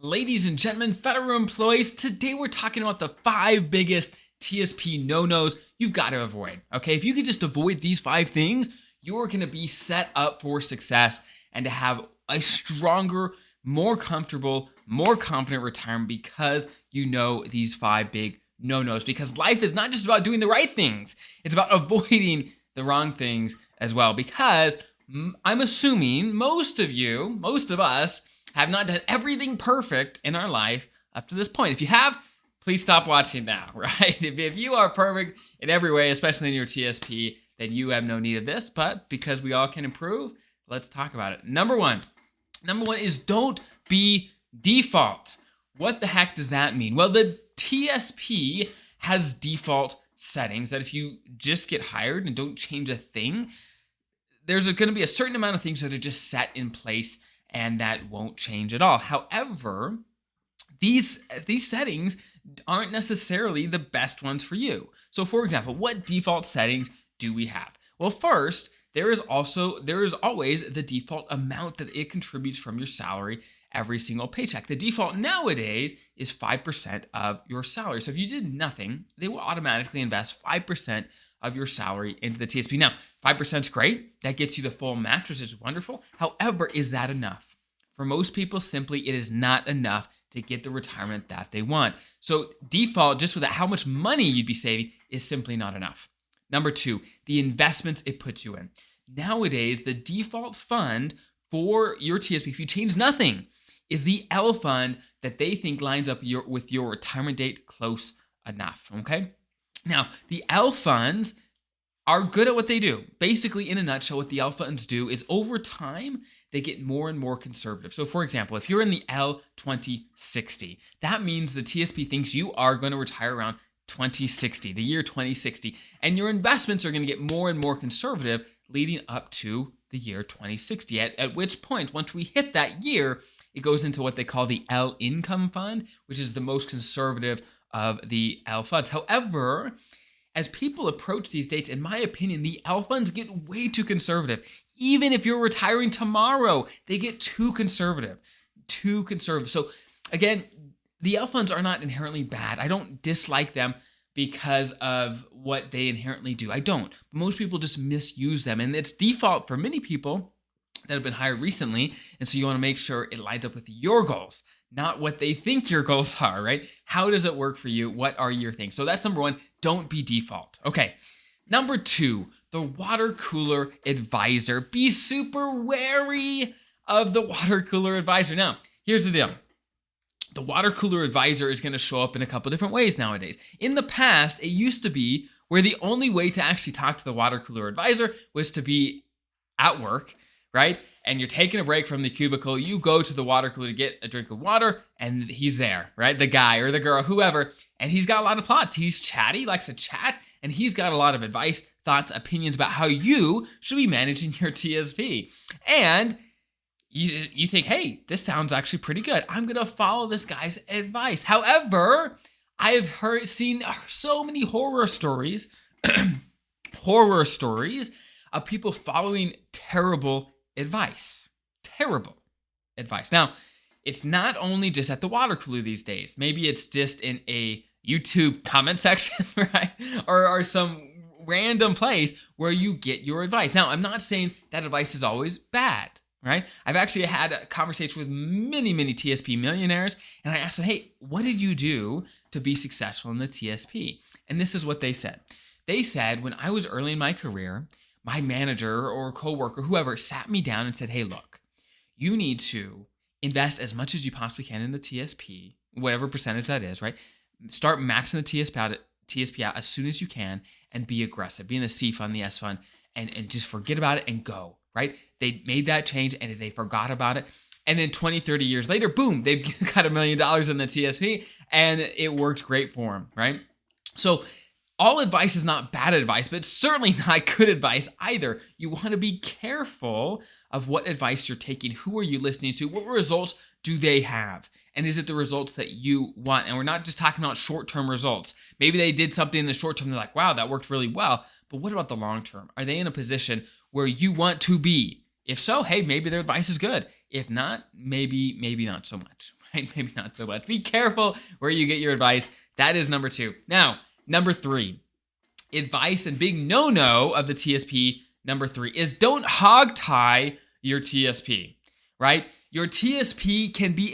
Ladies and gentlemen, federal employees, today we're talking about the 5 biggest TSP no-nos you've got to avoid. Okay, if you can just avoid these 5 things, you're going to be set up for success and to have a stronger, more comfortable, more confident retirement because you know these 5 big no-nos. Because life is not just about doing the right things, it's about avoiding the wrong things as well. Because I'm assuming most of us, have not done everything perfect in our life up to this point. If you have, please stop watching now, right? If you are perfect in every way, especially in your TSP, then you have no need of this. But because we all can improve, let's talk about it. Number one is don't be default. What the heck does that mean? Well, the TSP has default settings that if you just get hired and don't change a thing, there's going to be a certain amount of things that are just set in place and that won't change at all. However, these settings aren't necessarily the best ones for you. So for example, what default settings do we have? Well, first, there is always the default amount that it contributes from your salary every single paycheck. The default nowadays is 5% of your salary. So if you did nothing, they will automatically invest 5% of your salary into the TSP. Now, 5% is great. That gets you the full match, which is wonderful. However, is that enough? For most people, simply it is not enough to get the retirement that they want. So default, just with how much money you'd be saving, is simply not enough. Number 2, the investments it puts you in. Nowadays, the default fund for your TSP, if you change nothing, is the L fund that they think lines up with your retirement date close enough, okay? Now, the L funds are good at what they do. Basically, in a nutshell, what the L funds do is over time, they get more and more conservative. So for example, if you're in the L 2060, that means the TSP thinks you are going to retire around 2060, the year 2060, and your investments are going to get more and more conservative leading up to the year 2060, at which point, once we hit that year, it goes into what they call the L income fund, which is the most conservative of the L funds. However, as people approach these dates, in my opinion, the L funds get way too conservative. Even if you're retiring tomorrow, they get too conservative. So again, the L funds are not inherently bad. I don't dislike them because of what they inherently do. I don't. But most people just misuse them. And it's default for many people that have been hired recently. And so you want to make sure it lines up with your goals, not what they think your goals are, right? How does it work for you? What are your things? So that's number 1, don't be default. Okay. Number 2, the water cooler advisor. Be super wary of the water cooler advisor. Now, here's the deal. The water cooler advisor is going to show up in a couple different ways nowadays. In the past, it used to be where the only way to actually talk to the water cooler advisor was to be at work, right? And you're taking a break from the cubicle, you go to the water cooler to get a drink of water, and he's there, right? The guy or the girl, whoever, and he's got a lot of thoughts. He's chatty, likes to chat, and he's got a lot of advice, thoughts, opinions about how you should be managing your TSP. And you think, hey, this sounds actually pretty good. I'm going to follow this guy's advice. However, I have seen so many horror stories of people following terrible advice. Now, it's not only just at the water cooler these days. Maybe it's just in a YouTube comment section, right? Or some random place where you get your advice. Now, I'm not saying that advice is always bad, right? I've actually had a conversation with many TSP millionaires, and I asked them, hey, what did you do to be successful in the TSP? And this is what they said. They said, when I was early in my career, my manager or coworker, whoever, sat me down and said, hey, look, you need to invest as much as you possibly can in the TSP, whatever percentage that is, right? Start maxing the TSP out as soon as you can and be aggressive. Be in the C fund, the S fund, and just forget about it and go, right? They made that change and they forgot about it. And then 20, 30 years later, boom, they've got $1 million in the TSP and it worked great for them, right? So all advice is not bad advice, but it's certainly not good advice either. You want to be careful of what advice you're taking. Who are you listening to? What results do they have? And is it the results that you want? And we're not just talking about short-term results. Maybe they did something in the short term. They're like, wow, that worked really well. But what about the long term? Are they in a position where you want to be? If so, hey, maybe their advice is good. If not, maybe not so much. right? Maybe not so much. Be careful where you get your advice. That is number 2. Now, number 3, advice and big no-no of the TSP, number 3, is don't hog tie your TSP, right? Your TSP can be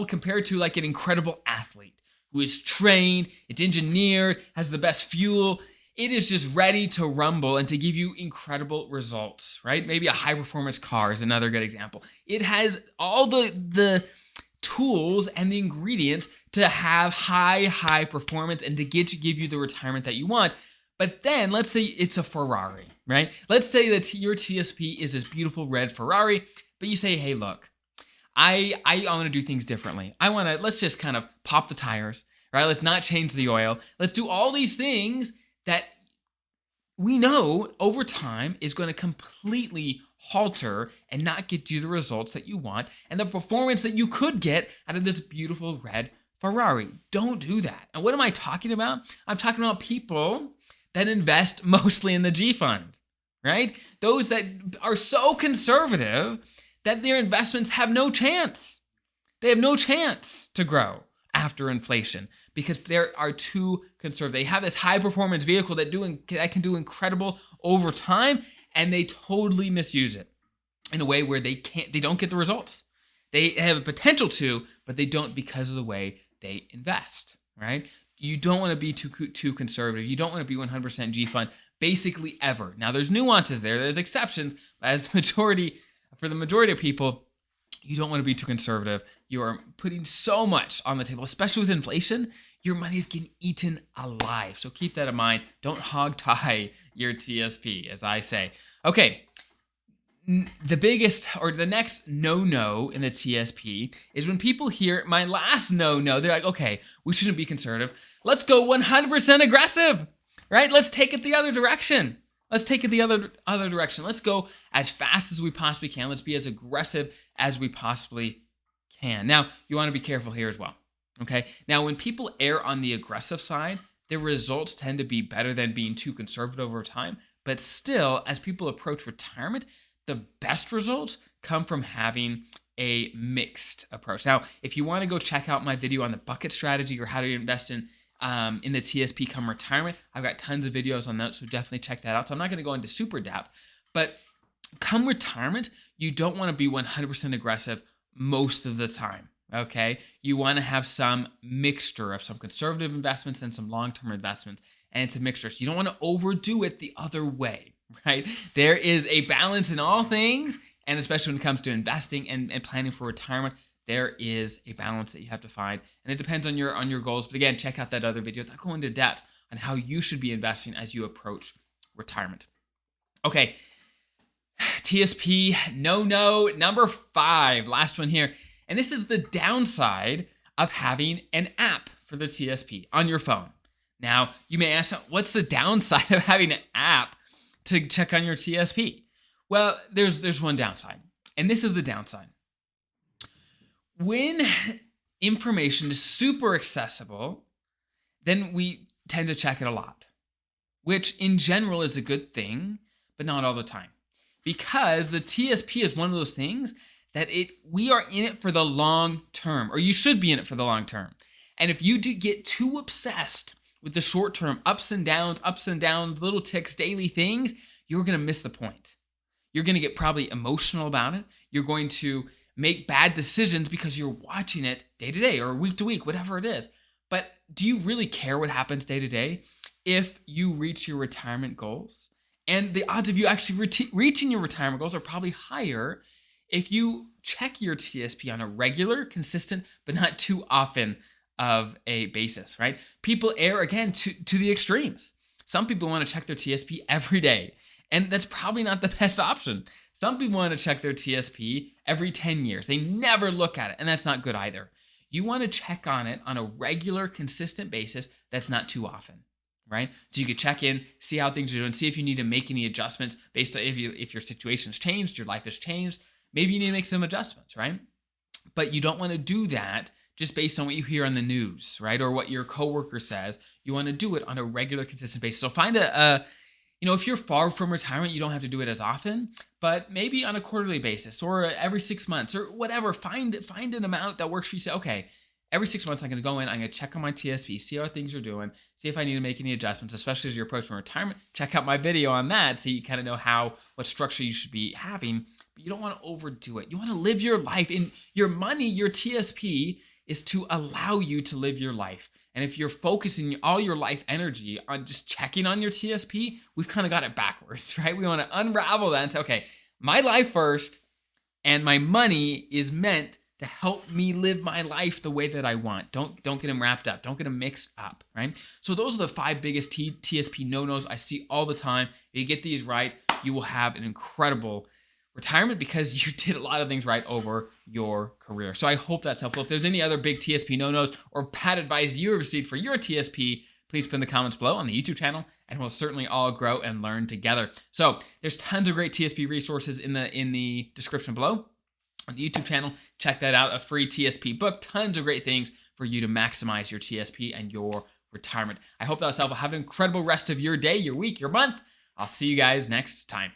compared to like an incredible athlete who is trained, it's engineered, has the best fuel. It is just ready to rumble and to give you incredible results, right? Maybe a high performance car is another good example. It has all the tools and the ingredients to have high performance and to give you the retirement that you want. But then let's say it's a Ferrari, right? Let's say that your TSP is this beautiful red Ferrari, but you say, hey, look, I want to do things differently. Let's just kind of pop the tires, right? Let's not change the oil. Let's do all these things that we know over time is going to completely halter and not get you the results that you want and the performance that you could get out of this beautiful red Ferrari. Don't do that. And what am I talking about? I'm talking about people that invest mostly in the G fund, right? Those that are so conservative that their investments have no chance. They have no chance to grow after inflation because they are too conservative. They have this high performance vehicle that can do incredible over time, and they totally misuse it in a way where they don't get the results. They have a potential to, but they don't because of the way they invest, right? You don't want to be too conservative. You don't want to be 100% G fund basically ever. Now there's nuances there. There's exceptions, but for the majority of people, you don't want to be too conservative. You are putting so much on the table, especially with inflation. Your money is getting eaten alive. So keep that in mind. Don't hog tie your TSP, as I say. Okay, the biggest or the next no-no in the TSP is when people hear my last no-no, they're like, okay, we shouldn't be conservative. Let's go 100% aggressive, right? Let's take it the other direction. Let's take it the other direction. Let's go as fast as we possibly can. Let's be as aggressive as we possibly can. Now, you want to be careful here as well, okay? Now, when people err on the aggressive side, their results tend to be better than being too conservative over time. But still, as people approach retirement, the best results come from having a mixed approach. Now, if you want to go check out my video on the bucket strategy or how to invest in the TSP come retirement, I've got tons of videos on that, so definitely check that out. So I'm not going to go into super depth, but come retirement, you don't want to be 100% aggressive most of the time, okay? You want to have some mixture of some conservative investments and some long-term investments, and it's a mixture. So you don't want to overdo it the other way, right? There is a balance in all things, and especially when it comes to investing and planning for retirement, there is a balance that you have to find, and it depends on your goals. But again, check out that other video. That'll go into depth on how you should be investing as you approach retirement. Okay, TSP no number 5, last one here, and this is the downside of having an app for the TSP on your phone. Now, you may ask, what's the downside of having an app to check on your TSP? Well, there's one downside, and this is the downside. When information is super accessible, then we tend to check it a lot, which in general is a good thing, but not all the time. Because the TSP is one of those things that we are in it for the long term, or you should be in it for the long term. And if you do get too obsessed with the short term ups and downs, little ticks, daily things, you're going to miss the point. You're going to get probably emotional about it. You're going to make bad decisions because you're watching it day to day or week to week, whatever it is. But do you really care what happens day to day if you reach your retirement goals? And the odds of you actually reaching your retirement goals are probably higher if you check your TSP on a regular, consistent, but not too often of a basis, right? People err, again, to the extremes. Some people want to check their TSP every day, and that's probably not the best option. Some people want to check their TSP every 10 years. They never look at it, and that's not good either. You want to check on it on a regular, consistent basis that's not too often, right? So you could check in, see how things are doing, see if you need to make any adjustments based on if your situation's changed, your life has changed. Maybe you need to make some adjustments, right? But you don't want to do that just based on what you hear on the news, right? Or what your coworker says. You want to do it on a regular, consistent basis. So find If you're far from retirement, you don't have to do it as often, but maybe on a quarterly basis or every 6 months or whatever. Find an amount that works for you. Say, okay, every 6 months I'm going to go in, I'm going to check on my TSP, see how things are doing, see if I need to make any adjustments, especially as you're approaching retirement. Check out my video on that so you kind of know what structure you should be having. But you don't want to overdo it. You want to live your life. In your money, your TSP is to allow you to live your life. And if you're focusing all your life energy on just checking on your TSP, we've kind of got it backwards, right? We want to unravel that and say, okay, my life first, and my money is meant to help me live my life the way that I want. Don't get them wrapped up. Don't get them mixed up, right? So those are the 5 biggest TSP no-nos I see all the time. If you get these right, you will have an incredible retirement because you did a lot of things right over your career. So I hope that's helpful. If there's any other big TSP no-nos or bad advice you received for your TSP, please put in the comments below on the YouTube channel, and we'll certainly all grow and learn together. So there's tons of great TSP resources in the description below. On the YouTube channel, check that out, a free TSP book, tons of great things for you to maximize your TSP and your retirement. I hope that was helpful. Have an incredible rest of your day, your week, your month. I'll see you guys next time.